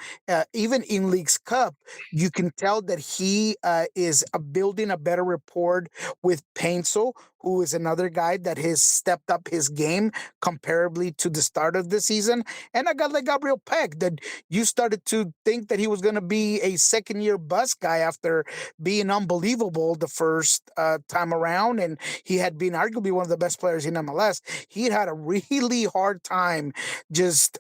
even in Leagues Cup, you can tell that he is building a better rapport with Painzel, who is another guy that has stepped up his game comparably to the start of the season. And a guy like Gabriel Peck, that you started to think that he was going to be a second-year bust guy after being unbelievable the first time around. And he had been arguably one of the best players in MLS. He had a really hard time just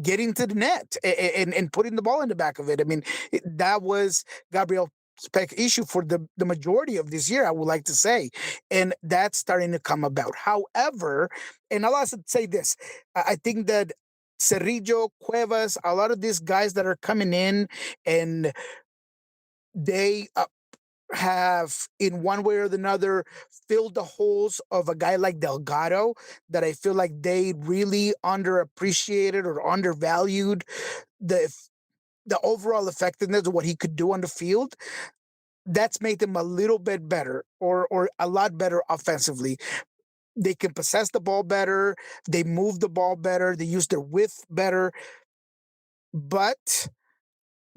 getting to the net and putting the ball in the back of it. I mean, that was Gabriel spec issue for the majority of this year, I would like to say. And that's starting to come about. However, and I'll also say this, I think that Cerrillo, Cuevas, a lot of these guys that are coming in and they have in one way or another filled the holes of a guy like Delgado that I feel like they really underappreciated or undervalued the the overall effectiveness of what he could do on the field. That's made them a little bit better or a lot better offensively. They can possess the ball better, they move the ball better, they use their width better, but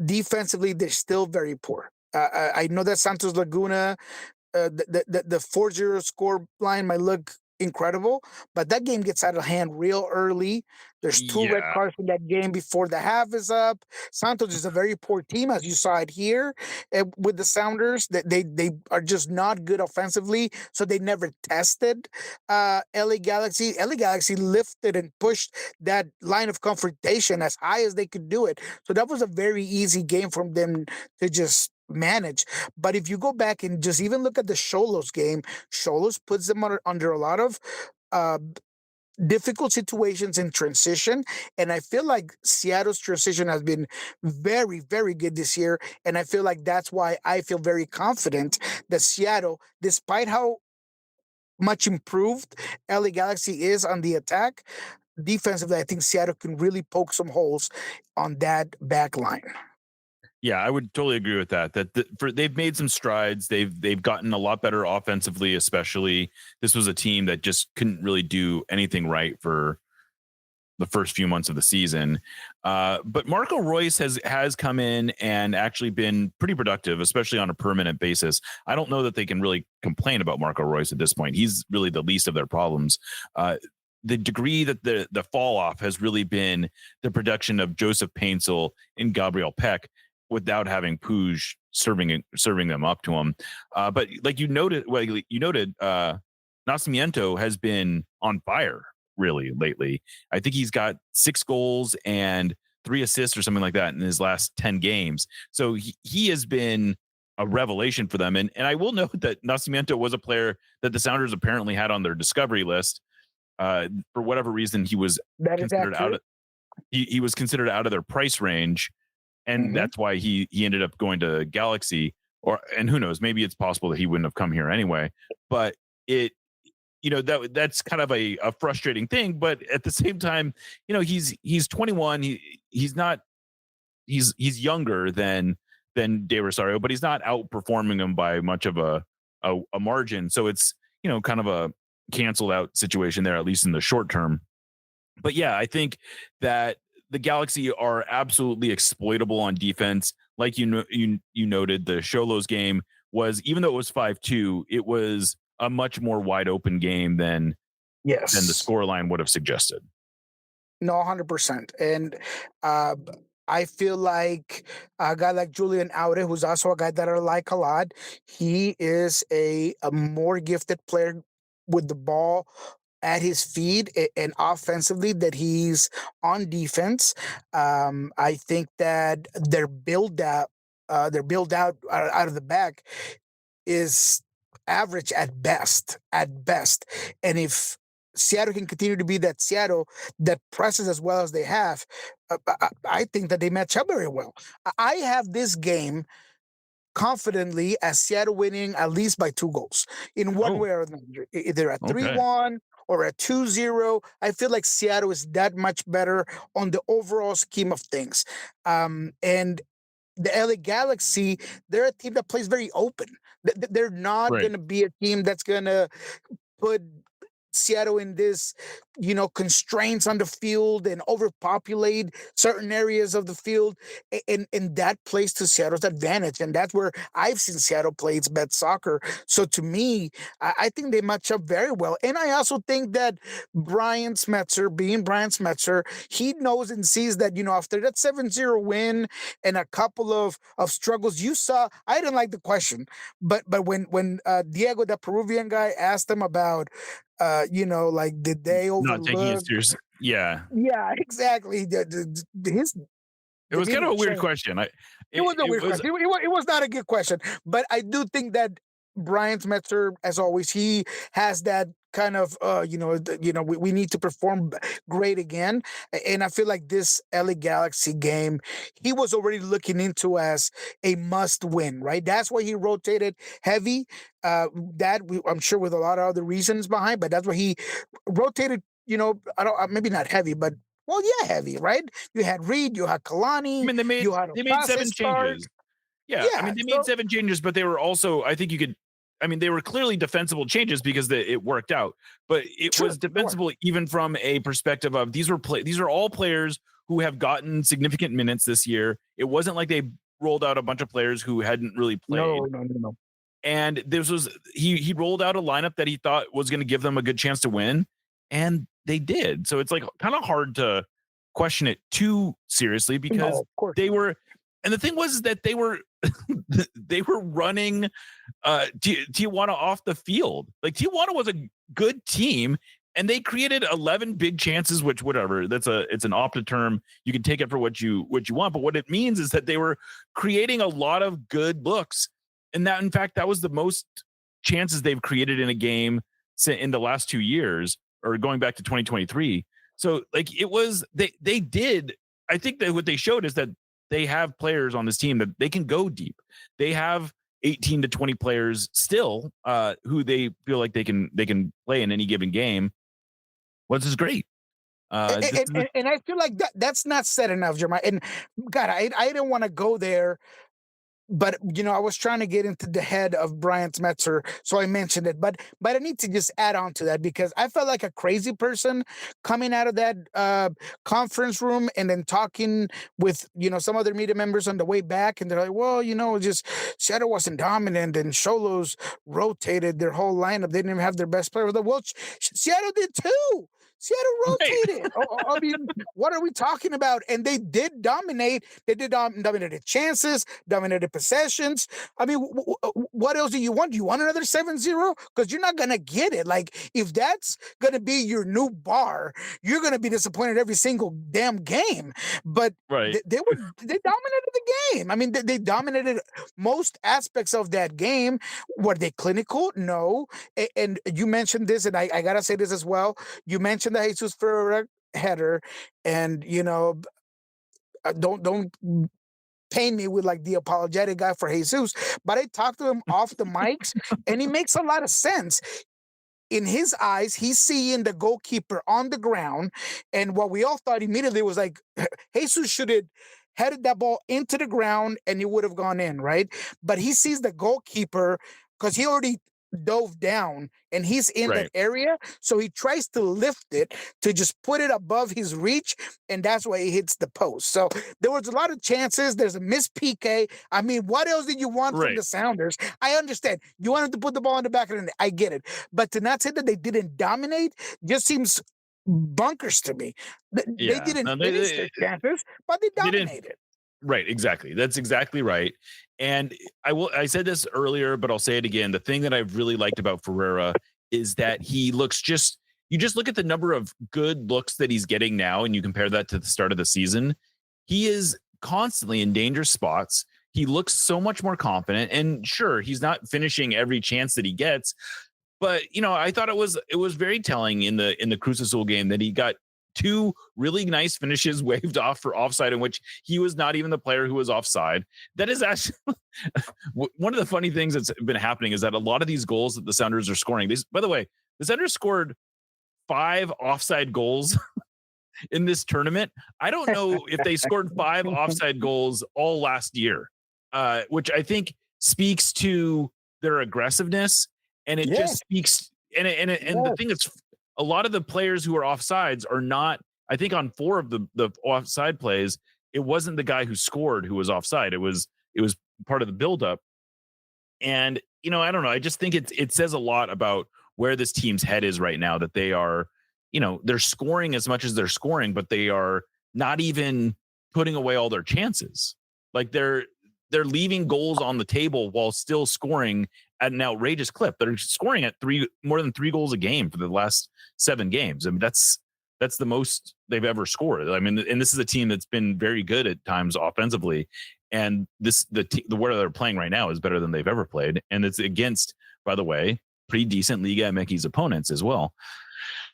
defensively they're still very poor. I know that Santos Laguna, the 4-0 score line might look incredible, but that game gets out of hand real early. There's 2 red Yeah. cards in that game before the half is up. Santos is a very poor team, as you saw it here with the Sounders. They are just not good offensively, so they never tested LA Galaxy. LA Galaxy lifted and pushed that line of confrontation as high as they could do it. So that was a very easy game for them to just manage. But if you go back and just even look at the Xolos game, Xolos puts them under a lot of uh, difficult situations in transition. And I feel like Seattle's transition has been very, very good this year. And I feel like that's why I feel very confident that Seattle, despite how much improved LA Galaxy is on the attack, defensively, I think Seattle can really poke some holes on that back line. Yeah, I would totally agree with that. They've made some strides. They've gotten a lot better offensively, especially. This was a team that just couldn't really do anything right for the first few months of the season. But Marco Royce has come in and actually been pretty productive, especially on a permanent basis. I don't know that they can really complain about Marco Royce at this point. He's really the least of their problems. The degree that the fall off has really been the production of Joseph Paintsel and Gabriel Peck, without having Puig serving them up to him. But like you noted, Nascimento has been on fire really lately. I think he's got 6 goals and 3 assists or something like that in his last 10 games. So he has been a revelation for them. And I will note that Nascimento was a player that the Sounders apparently had on their discovery list. For whatever reason, he was considered out of he was considered out of their price range. And that's why he ended up going to Galaxy, and who knows, maybe it's possible that he wouldn't have come here anyway. But that's kind of a frustrating thing. But at the same time, he's 21. He's younger than De Rosario, but he's not outperforming him by much of a margin. So it's kind of a canceled out situation there, at least in the short term. But yeah, I think that the Galaxy are absolutely exploitable on defense. Like you noted, the Xolos game was, even though it was 5-2, it was a much more wide open game than the scoreline would have suggested. No, 100%. And I feel like a guy like Julian Aude, who's also a guy that I like a lot, he is a more gifted player with the ball at his feet and offensively that he's on defense. I think that their build out out of the back is average at best. And if Seattle can continue to be that Seattle that presses as well as they have, I think that they match up very well. I have this game confidently as Seattle winning at least by 2 goals in one way or another, either at 3-1 or at 2-0. I feel like Seattle is that much better on the overall scheme of things. And the LA Galaxy, they're a team that plays very open. They're not going to be a team that's going to put Seattle in this, constraints on the field and overpopulate certain areas of the field. And that plays to Seattle's advantage. And that's where I've seen Seattle play its best soccer. So to me, I think they match up very well. And I also think that Brian Smetzer, being Brian Smetzer, he knows and sees that, after that 7-0 win and a couple of struggles you saw, I didn't like the question. But when Diego, the Peruvian guy, asked him about, did they overlook? Not taking it seriously. Yeah. Yeah, exactly. His It was kind of a weird question. It was a weird question. It was not a good question, but I do think that Brian Metzer, as always, he has that kind of we need to perform great again, and I feel like this LA Galaxy game he was already looking into as a must win, right? That's why he rotated heavy. I'm sure with a lot of other reasons behind, but that's why he rotated. I don't maybe not heavy, but well, yeah, heavy, right? You had Reed, you had Kalani, I mean, you had they made 7 start. changes. Yeah, I mean, they made 7 changes, but they were also, I think they were clearly defensible changes because it worked out. But it was defensible even from a perspective of these are all players who have gotten significant minutes this year. It wasn't like they rolled out a bunch of players who hadn't really played. No. And he rolled out a lineup that he thought was going to give them a good chance to win, and they did. So it's like kind of hard to question it too seriously because they were. And the thing was that they were running Tijuana off the field. Like Tijuana was a good team, and they created 11 big chances. Which whatever, it's an opta term. You can take it for what you want, but what it means is that they were creating a lot of good looks, and that in fact that was the most chances they've created in a game in the last 2 years, or going back to 2023. So like it was they did. I think that what they showed is that they have players on this team that they can go deep. They have 18 to 20 players still who they feel like they can play in any given game. Which is great. And I feel like that's not said enough, Jeremiah. And God, I didn't want to go there. But I was trying to get into the head of Brian Metzer, so I mentioned it. But I need to just add on to that because I felt like a crazy person coming out of that conference room and then talking with some other media members on the way back, and they're like, "Well, just Seattle wasn't dominant, and Xolos rotated their whole lineup. They didn't even have their best player." Well, Seattle did too. Seattle rotated. I mean, what are we talking about? And they did dominate. They did dominated chances, dominated possessions. I mean, what else do you want? Do you want another 7-0? Because you're not going to get it. Like, if that's going to be your new bar, you're going to be disappointed every single damn game. But they dominated the game. I mean, they dominated most aspects of that game. Were they clinical? No. And you mentioned this, and I got to say this as well. You mentioned the Jesus Ferreira header, and don't paint me with like the apologetic guy for Jesus, but I talked to him off the mics, and he makes a lot of sense. In his eyes, he's seeing the goalkeeper on the ground, and what we all thought immediately was like Jesus should have headed that ball into the ground and it would have gone in, right? But he sees the goalkeeper because he already dove down and he's in that area, so he tries to lift it to just put it above his reach, and that's why he hits the post. So there was a lot of chances. There's a missed PK. I mean, what else did you want from the Sounders? I understand you wanted to put the ball in the back of the net. I get it, but to not say that they didn't dominate just seems bunkers to me. They didn't finish their chances, but they dominated. Right, exactly. That's exactly right. And I said this earlier, but I'll say it again. The thing that I've really liked about Ferreira is that he looks you just look at the number of good looks that he's getting now, and you compare that to the start of the season. He is constantly in dangerous spots. He looks so much more confident, and sure, he's not finishing every chance that he gets, but I thought it was very telling in the Cruz Azul game that he got 2 really nice finishes waved off for offside, in which he was not even the player who was offside. That is actually one of the funny things that's been happening, is that a lot of these goals that the Sounders are scoring. By the way, the Sounders scored 5 offside goals in this tournament. I don't know if they scored 5 offside goals all last year, which I think speaks to their aggressiveness, and it just speaks. And the thing is, a lot of the players who are offsides are not, I think on 4 of the offside plays, it wasn't the guy who scored who was offside. It was part of the buildup. And, I don't know. I just think it says a lot about where this team's head is right now, that they are, they're scoring as much as they're scoring, but they are not even putting away all their chances. Like they're leaving goals on the table while still scoring at an outrageous clip. They're scoring at more than 3 goals a game for the last 7 games. I mean, that's That's the most they've ever scored. I mean, and this is a team that's been very good at times offensively, and the where they're playing right now is better than they've ever played, and it's against, by the way, pretty decent Liga MX opponents as well.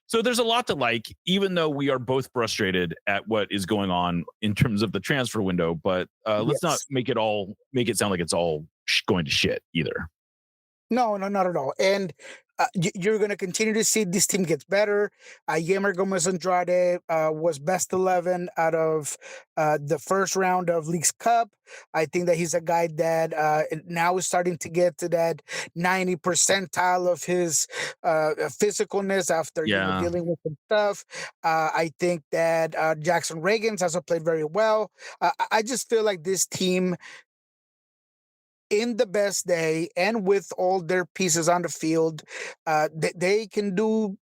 So there's a lot to like, even though we are both frustrated at what is going on in terms of the transfer window. But let's not make it sound like it's all going to shit either. No, not at all. And you're going to continue to see this team gets better. Yemer Gomez Andrade was best 11 out of the first round of League's Cup. I think that he's a guy that now is starting to get to that 90 percentile of his physicalness after dealing with some stuff. I think that Jackson Reagans also played very well. I just feel like this team, in the best day and with all their pieces on the field, they can do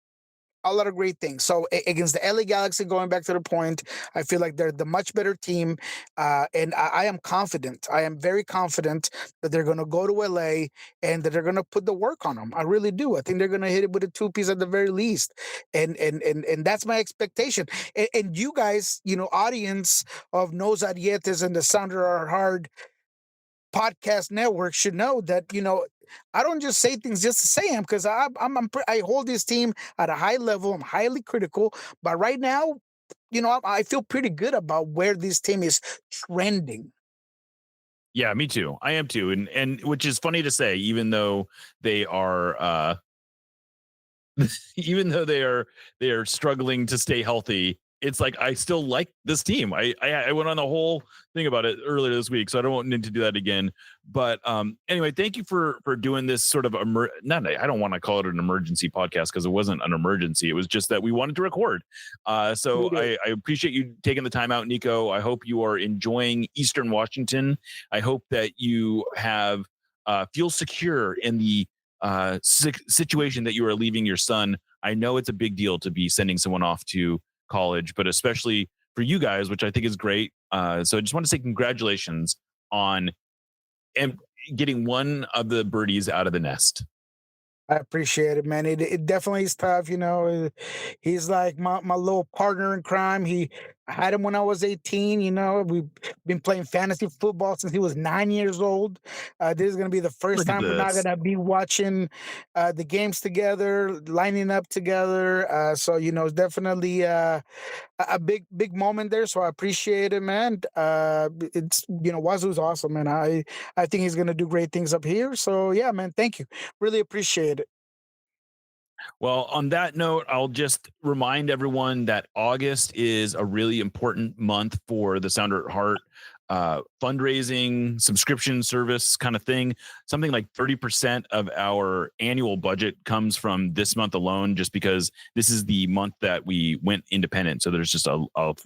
a lot of great things. So against the LA Galaxy, going back to the point, I feel like they're the much better team. And I am confident. I am very confident that they're going to go to LA and that they're going to put the work on them. I really do. I think they're going to hit it with a 2-piece at the very least. And that's my expectation. And you guys, audience of Nos Arietes and the Sounder Are Hard podcast network should know that I don't just say things just to say them, because I hold this team at a high level. I'm highly critical, but right now, I feel pretty good about where this team is trending. Yeah, me too. I am too, and which is funny to say, even though they are even though they are struggling to stay healthy. It's like I still like this team. I went on the whole thing about it earlier this week, so I don't need to do that again. But anyway, thank you for doing this sort of I don't want to call it an emergency podcast, because it wasn't an emergency. It was just that we wanted to record. So I appreciate you taking the time out, Niko. I hope you are enjoying Eastern Washington. I hope that you have feel secure in the situation that you are leaving your son. I know it's a big deal to be sending someone off to college, but especially for you guys, which I think is great. So I just want to say congratulations on getting one of the birdies out of the nest. I appreciate it, man. It definitely is tough. He's like my little partner in crime. I had him when I was 18. We've been playing fantasy football since he was 9 years old. This is going to be the first time we're not going to be watching the games together, lining up together. So, it's definitely a big moment there. So I appreciate it, man. It's, Wazoo's awesome, and I think he's going to do great things up here. So, yeah, man, thank you. Really appreciate it. Well, on that note, I'll just remind everyone that August is a really important month for the Sounder at Heart fundraising subscription service kind of thing. Something like 30% of our annual budget comes from this month alone, just because this is the month that we went independent. So there's just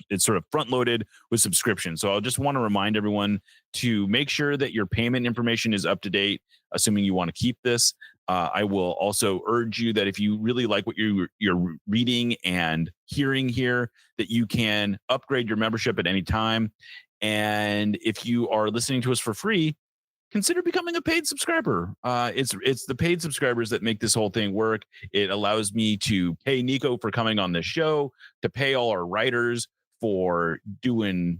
it's sort of front loaded with subscriptions. So I'll just want to remind everyone to make sure that your payment information is up to date, assuming you want to keep this. I will also urge you that if you really like what you're reading and hearing here, that you can upgrade your membership at any time. And if you are listening to us for free, consider becoming a paid subscriber. It's the paid subscribers that make this whole thing work. It allows me to pay Niko for coming on this show, to pay all our writers for doing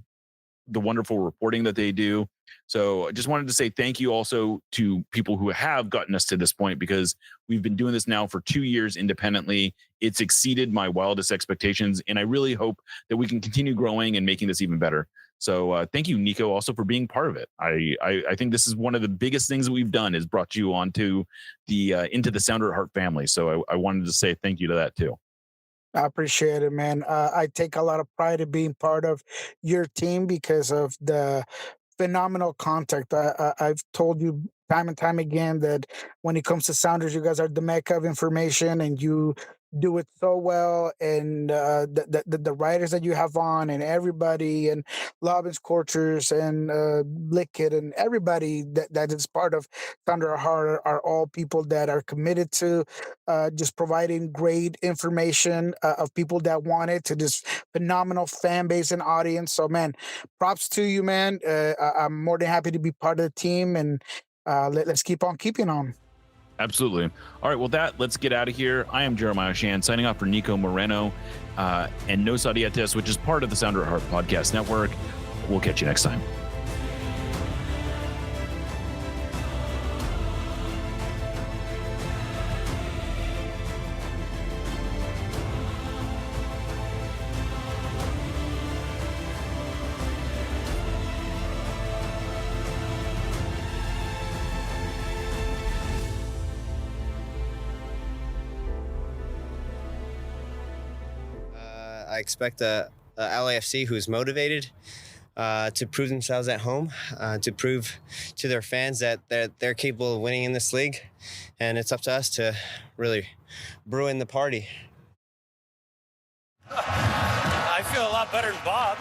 the wonderful reporting that they do. So I just wanted to say thank you also to people who have gotten us to this point, because we've been doing this now for 2 years independently. It's exceeded my wildest expectations, and I really hope that we can continue growing and making this even better. So thank you, Niko, also for being part of it. I think this is one of the biggest things that we've done, is brought you onto into the Sounder at Heart family. So I wanted to say thank you to that too. I appreciate it, man. I take a lot of pride in being part of your team because of the phenomenal contact. I've told you time and time again that when it comes to Sounders, you guys are the mecca of information, and you do it so well. And the writers that you have on, and everybody, and Lobbins Corchers and Lickett, and everybody that is part of Thunder Heart are all people that are committed to just providing great information of people that want it to this phenomenal fan base and audience. So, man, props to you, man. I'm more than happy to be part of the team, and let's keep on keeping on. Absolutely. All right, well, let's get out of here. I am Jeremiah Shan, signing off for Nico Moreno and No Sadietes, which is part of the Sounder at Heart Podcast Network. We'll catch you next time. I expect a LAFC who's motivated to prove themselves at home, to prove to their fans that they're capable of winning in this league. And it's up to us to really brew in the party. I feel a lot better than Bob.